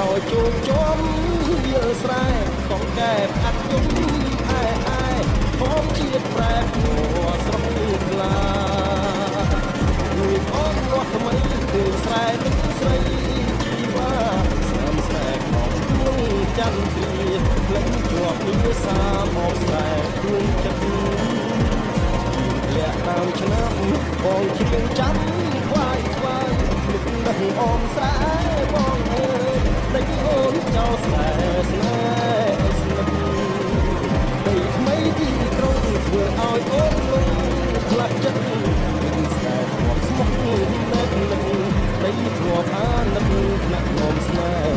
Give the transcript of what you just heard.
ក្រោយជោគជុំវាលស្រែកងកែបអាត់យំឯហមជាតិប្រែព្រោះស្រស់ថ្លាមួយអងលាស់ថ្មីគឺស្រែទឹកស្រីជីវ៉ាស្នាមស្រែខំមួយចន្ទទីផ្លឹងជាប់វាសាមកស្រែខ្លួនចិត្តលាក់តាមឆ្នាំបងជៀងចាំខ្វាយនឹកនឹងអមស្រែបងអើយតែអូនចោលស្នេហ៍ស្នេហ៍ស្និទ្ធតែថ្មីទីក្រុងធ្វើឲ្យអូនលងផ្លាស់ចិត្តមិនស្នេហ៍ធ្លាប់ស្មោះនឹកតែធ្លាប់អានឹកថ្នាក់ងំស្នេហ៍